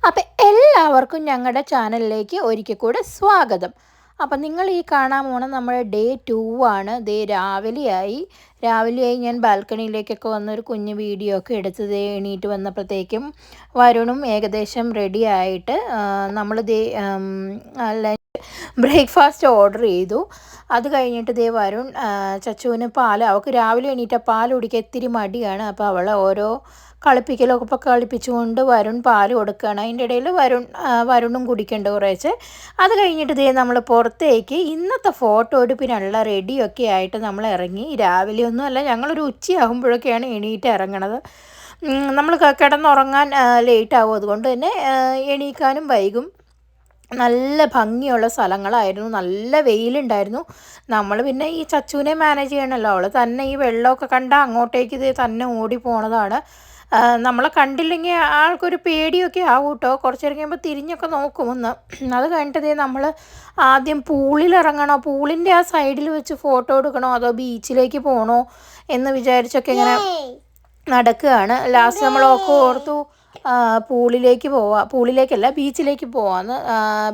അപ്പം എല്ലാവർക്കും ഞങ്ങളുടെ ചാനലിലേക്ക് ഒരിക്കൽ കൂടെ സ്വാഗതം. അപ്പം നിങ്ങൾ ഈ കാണാൻ പോണ നമ്മുടെ ഡേ 2 ആണ്. രാവിലെയായി ഞാൻ ബാൽക്കണിയിലേക്കൊക്കെ വന്നൊരു കുഞ്ഞ് വീഡിയോ ഒക്കെ എടുത്ത് എണീറ്റ് വന്നപ്പോഴത്തേക്കും വരുണും ഏകദേശം റെഡി ആയിട്ട് നമ്മൾ ബ്രേക്ക്ഫാസ്റ്റ് ഓർഡർ ചെയ്തു. അത് കഴിഞ്ഞിട്ട് വരുൺ ചച്ചുവിന് അവൾക്ക് രാവിലെ എണീറ്റ പാൽ കുടിക്കാൻ ഇത്തിരി മടിയാണ്. അപ്പോൾ അവളെ ഓരോ കളിപ്പിക്കലൊക്കെ കളിപ്പിച്ചുകൊണ്ട് വരുൺ പാൽ കൊടുക്കുകയാണ്. അതിൻ്റെ ഇടയിൽ വരുണും കുടിക്കേണ്ട കുറേശ്ശെ. അത് കഴിഞ്ഞിട്ട് നമ്മൾ പുറത്തേക്ക് ഇന്നത്തെ ഫോട്ടോ എടുപ്പിനുള്ള റെഡിയൊക്കെ ആയിട്ട് നമ്മൾ ഇറങ്ങി. രാവിലെ ഒന്നുമല്ല, ഞങ്ങളൊരു ഉച്ചയാകുമ്പോഴൊക്കെയാണ് എണീറ്റ് ഇറങ്ങണത്. നമ്മൾ കിടന്നുറങ്ങാൻ ലേറ്റാകും, അതുകൊണ്ട് തന്നെ എണീക്കാനും വൈകും. നല്ല ഭംഗിയുള്ള സ്ഥലങ്ങളായിരുന്നു, നല്ല വെയിലുണ്ടായിരുന്നു. നമ്മൾ പിന്നെ ഈ ചച്ചുവിനെ മാനേജ് ചെയ്യണമല്ലോ, അവൾ തന്നെ ഈ വെള്ളമൊക്കെ കണ്ടാൽ അങ്ങോട്ടേക്ക് തന്നെ ഓടി പോണതാണ്. നമ്മളെ കണ്ടില്ലെങ്കിൽ ആൾക്കൊരു പേടിയൊക്കെ ആവും കേട്ടോ. കുറച്ച് നേരം കഴിയുമ്പോൾ തിരിഞ്ഞൊക്കെ നോക്കുമെന്ന്. അത് കഴിഞ്ഞിട്ട് നമ്മൾ ആദ്യം പൂളിലിറങ്ങണോ, പൂളിൻ്റെ ആ സൈഡിൽ വെച്ച് ഫോട്ടോ എടുക്കണോ, അതോ ബീച്ചിലേക്ക് പോകണോ എന്ന് വിചാരിച്ചൊക്കെ ഇങ്ങനെ നടക്കുകയാണ്. ലാസ്റ്റ് നമ്മളൊക്കെ ഓർത്തു ബീച്ചിലേക്ക് പോവാന്ന്.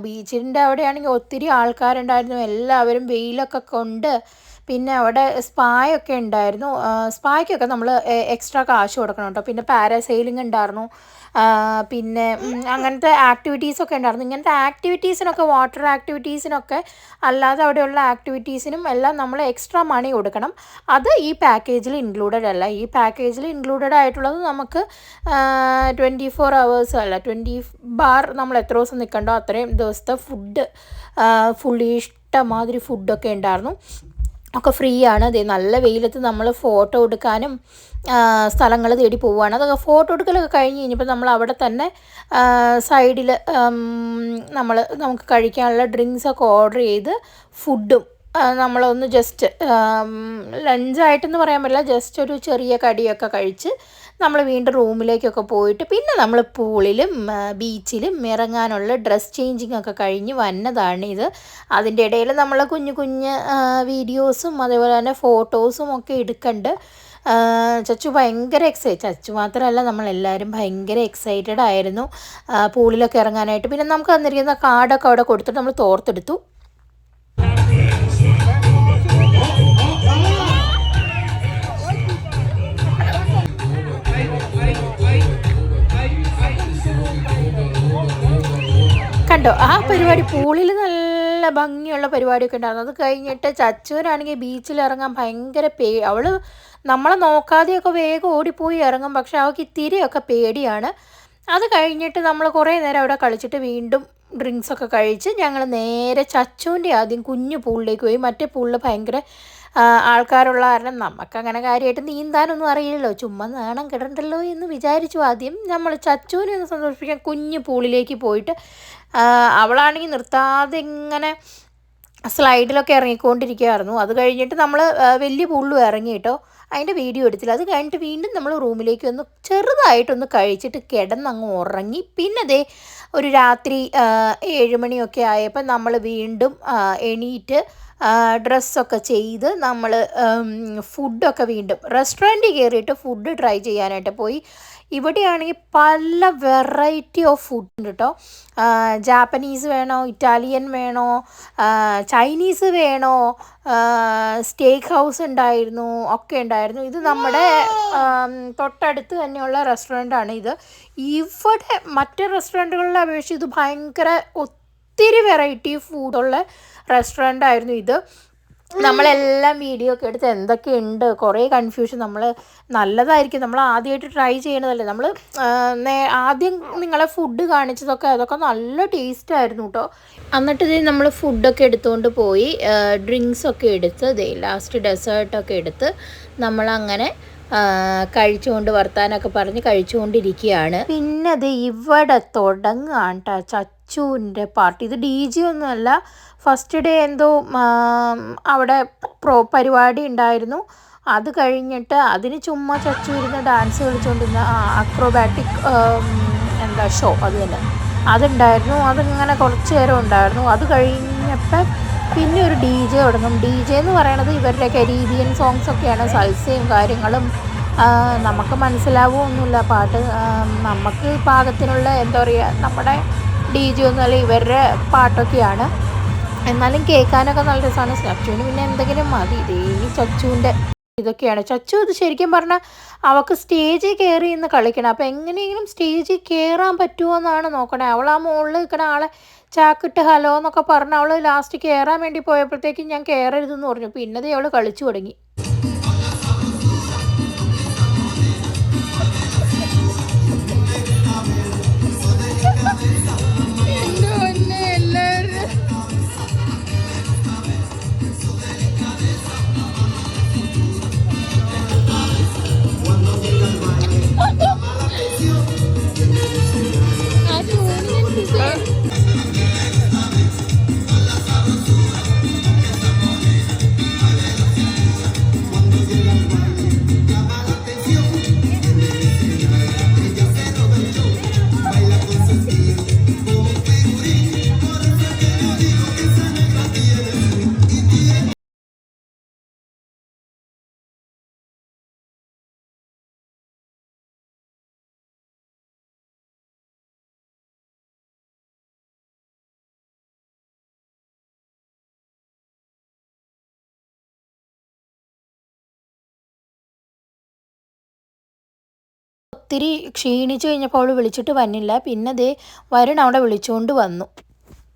ബീച്ചിൻ്റെ അവിടെയാണെങ്കിൽ ഒത്തിരി ആൾക്കാരുണ്ടായിരുന്നു. എല്ലാവരും വെയിലൊക്കെ കൊണ്ട്, പിന്നെ അവിടെ സ്പായൊക്കെ ഉണ്ടായിരുന്നു. സ്പായ്ക്കൊക്കെ നമ്മൾ എക്സ്ട്രാ കാശ് കൊടുക്കണം കേട്ടോ. പിന്നെ പാരാസെയിലിംഗ് ഉണ്ടായിരുന്നു, പിന്നെ അങ്ങനത്തെ ആക്ടിവിറ്റീസൊക്കെ ഉണ്ടായിരുന്നു. ഇങ്ങനത്തെ ആക്ടിവിറ്റീസിനൊക്കെ, വാട്ടർ ആക്ടിവിറ്റീസിനൊക്കെ അല്ലാതെ അവിടെയുള്ള ആക്ടിവിറ്റീസിനും എല്ലാം നമ്മൾ എക്സ്ട്രാ മണി കൊടുക്കണം. അത് ഈ പാക്കേജിൽ ഇൻക്ലൂഡഡ് അല്ല. ഈ പാക്കേജിൽ ഇൻക്ലൂഡഡ് ആയിട്ടുള്ളത് നമുക്ക് 24 hours അല്ല, 20 ബാർ നമ്മൾ എത്ര ദിവസം നിൽക്കണ്ടോ അത്രയും ദിവസത്തെ ഫുഡ്, ഫുള്ളി ഇഷ്ടമാതിരി ഫുഡൊക്കെ ഉണ്ടായിരുന്നു. ഒക്കെ ഫ്രീ ആണ്. നല്ല വെയിലത്ത് നമ്മൾ ഫോട്ടോ എടുക്കാനും സ്ഥലങ്ങൾ തേടി പോവുകയാണ്. അതൊക്കെ ഫോട്ടോ എടുക്കലൊക്കെ കഴിഞ്ഞ് കഴിഞ്ഞപ്പോൾ നമ്മൾ അവിടെ തന്നെ സൈഡിൽ നമുക്ക് കഴിക്കാനുള്ള ഡ്രിങ്ക്സൊക്കെ ഓർഡർ ചെയ്ത് ഫുഡും നമ്മളൊന്ന് ജസ്റ്റ് ലഞ്ചായിട്ടെന്ന് പറയാൻ പറ്റില്ല, ജസ്റ്റ് ഒരു ചെറിയ കടിയൊക്കെ കഴിച്ച് നമ്മൾ വീണ്ടും റൂമിലേക്കൊക്കെ പോയിട്ട് പിന്നെ നമ്മൾ പൂളിലും ബീച്ചിലും ഇറങ്ങാനുള്ള ഡ്രസ് ചേഞ്ചിങ് ഒക്കെ കഴിഞ്ഞ് വന്നതാണ് ഇത്. അതിൻ്റെ ഇടയിൽ നമ്മൾ കുഞ്ഞു വീഡിയോസും അതേപോലെ തന്നെ ഫോട്ടോസും ഒക്കെ എടുക്കണ്ട്. ചച്ചു ഭയങ്കര ചച്ചു മാത്രമല്ല, നമ്മളെല്ലാവരും ഭയങ്കര എക്സൈറ്റഡ് ആയിരുന്നു പൂളിലൊക്കെ ഇറങ്ങാനായിട്ട്. പിന്നെ നമുക്ക് തന്നിരിക്കുന്ന കാർഡൊക്കെ അവിടെ കൊടുത്തിട്ട് നമ്മൾ തോർത്തെടുത്തു. കണ്ടോ ആ പരിപാടി? പൂളിൽ നല്ല ഭംഗിയുള്ള പരിപാടിയൊക്കെ ഉണ്ടായിരുന്നു. അത് കഴിഞ്ഞിട്ട് ചച്ചുവിനാണെങ്കിൽ ബീച്ചിൽ ഇറങ്ങാൻ ഭയങ്കര അവൾ നമ്മളെ നോക്കാതെയൊക്കെ വേഗം ഓടിപ്പോയി ഇറങ്ങും, പക്ഷെ അവൾക്ക് ഇത്തിരിയൊക്കെ പേടിയാണ്. അത് കഴിഞ്ഞിട്ട് നമ്മൾ കുറേ നേരം അവിടെ കളിച്ചിട്ട് വീണ്ടും ഡ്രിങ്ക്സൊക്കെ കഴിച്ച് ഞങ്ങൾ നേരെ ചച്ചുവിൻ്റെ ആദ്യം കുഞ്ഞു പൂളിലേക്ക് പോയി. മറ്റേ പൂളിൽ ഭയങ്കര ആൾക്കാരുള്ള കാരണം നമുക്കങ്ങനെ കാര്യമായിട്ട് നീന്താനൊന്നും അറിയില്ലല്ലോ, ചുമ്മാ നാണം കിടണ്ടല്ലോ എന്ന് വിചാരിച്ചു ആദ്യം. നമ്മൾ ചച്ചുവിനെ ഒന്ന് സന്തോഷിപ്പിക്കാൻ കുഞ്ഞു പൂളിലേക്ക് പോയിട്ട് അവളാണെങ്കിൽ നിർത്താതെ ഇങ്ങനെ സ്ലൈഡിലൊക്കെ ഇറങ്ങിക്കൊണ്ടിരിക്കുകയായിരുന്നു. അത് കഴിഞ്ഞിട്ട് നമ്മൾ വലിയ പൂളിലും ഇറങ്ങി കേട്ടോ. അതിൻ്റെ വീഡിയോ എടുത്തില്ല. അത് കഴിഞ്ഞിട്ട് വീണ്ടും നമ്മൾ റൂമിലേക്ക് വന്ന് ചെറുതായിട്ടൊന്ന് കഴിച്ചിട്ട് കിടന്നങ്ങ് ഉറങ്ങി. പിന്നെ ഒരു രാത്രി 7 മണിയൊക്കെ ആയപ്പോൾ നമ്മൾ വീണ്ടും എണീറ്റ് ഡ്രസ്സൊക്കെ ചെയ്ത് നമ്മൾ ഫുഡൊക്കെ വീണ്ടും റെസ്റ്റോറൻറ്റിൽ കയറിയിട്ട് ഫുഡ് ട്രൈ ചെയ്യാനായിട്ട് പോയി. ഇവിടെയാണെങ്കിൽ പല വെറൈറ്റി ഓഫ് ഫുഡ് ഉണ്ട് കേട്ടോ. ജാപ്പനീസ് വേണോ, ഇറ്റാലിയൻ വേണോ, ചൈനീസ് വേണോ, സ്റ്റേക്ക് ഹൗസ് ഉണ്ടായിരുന്നു, ഒക്കെ ഉണ്ടായിരുന്നു. ഇത് നമ്മുടെ തൊട്ടടുത്ത് തന്നെയുള്ള റെസ്റ്റോറൻ്റാണ് ഇത്. ഇവിടെ മറ്റ് റെസ്റ്റോറൻറ്റുകളിലെ അപേക്ഷിച്ച് ഇത് ഭയങ്കര ഒത്തിരി വെറൈറ്റി ഫുഡുള്ള റെസ്റ്റോറൻ്റായിരുന്നു ഇത്. നമ്മളെല്ലാം വീഡിയോ ഒക്കെ എടുത്ത് എന്തൊക്കെയുണ്ട്, കുറേ കൺഫ്യൂഷൻ. നമ്മൾ നല്ലതായിരിക്കും, നമ്മൾ ആദ്യമായിട്ട് ട്രൈ ചെയ്യണതല്ലേ. നമ്മൾ ആദ്യം നിങ്ങളെ ഫുഡ് കാണിച്ചതൊക്കെ അതൊക്കെ നല്ല ടേസ്റ്റായിരുന്നു കേട്ടോ. എന്നിട്ട് നമ്മൾ ഫുഡൊക്കെ എടുത്തുകൊണ്ട് പോയി ഡ്രിങ്ക്സൊക്കെ എടുത്ത് ലാസ്റ്റ് ഡെസേർട്ടൊക്കെ എടുത്ത് നമ്മളങ്ങനെ കഴിച്ചുകൊണ്ട് വർത്താനൊക്കെ പറഞ്ഞ് കഴിച്ചുകൊണ്ടിരിക്കുകയാണ്. പിന്നെ ഇവിടെ തുടങ്ങുകയാണ് കേട്ടോ ചച്ചുവിൻ്റെ പാർട്ടി. ഇത് DJ ഒന്നുമല്ല, ഫസ്റ്റ് ഡേ എന്തോ അവിടെ പരിപാടി ഉണ്ടായിരുന്നു. അത് കഴിഞ്ഞിട്ട് അതിന് ചുമ്മാ ചച്ചു ഇരുന്ന് ഡാൻസ് കളിച്ചുകൊണ്ടിരുന്ന അക്രോബാറ്റിക് ഷോ അത് തന്നെ അതുണ്ടായിരുന്നു. അതിങ്ങനെ കുറച്ച് നേരം ഉണ്ടായിരുന്നു. അത് കഴിഞ്ഞപ്പോൾ പിന്നെ ഒരു DJ തുടങ്ങും. DJ എന്ന് പറയണത് ഇവരുടെ കരീബിയൻ സോങ്സൊക്കെയാണ്, സൽസയും കാര്യങ്ങളും നമുക്ക് മനസ്സിലാവുമൊന്നുമില്ല പാട്ട്. നമുക്ക് പാകത്തിനുള്ള എന്താ പറയുക, നമ്മുടെ DJ ഒന്നുമല്ല, ഇവരുടെ പാട്ടൊക്കെയാണ്. എന്നാലും കേൾക്കാനൊക്കെ നല്ല രസമാണ്. ചച്ചുവിന് പിന്നെ എന്തെങ്കിലും മതി. ഇതേ ചച്ചുവിൻ്റെ ഇതൊക്കെയാണ്. ചച്ചു ഇത് ശരിക്കും പറഞ്ഞാൽ അവൾക്ക് സ്റ്റേജിൽ കയറി ഇന്ന് കളിക്കണം. അപ്പോൾ എങ്ങനെയെങ്കിലും സ്റ്റേജിൽ കയറാൻ പറ്റുമോ എന്നാണ് നോക്കണേ. അവൾ ആ മുകളിൽ നിൽക്കുന്ന ആളെ ചാക്കിട്ട് ഹലോ എന്നൊക്കെ പറഞ്ഞ് അവൾ ലാസ്റ്റ് കയറാൻ വേണ്ടി പോയപ്പോഴത്തേക്കും ഞാൻ കയറരുതെന്ന് പറഞ്ഞു. പിന്നതേ അവൾ കളിച്ചു തുടങ്ങി. ഒത്തിരി ക്ഷീണിച്ച് കഴിഞ്ഞപ്പോൾ അവൾ വിളിച്ചിട്ട് വന്നില്ല. പിന്നെ ദേ വരുൺ അവിടെ വിളിച്ചുകൊണ്ട് വന്നു.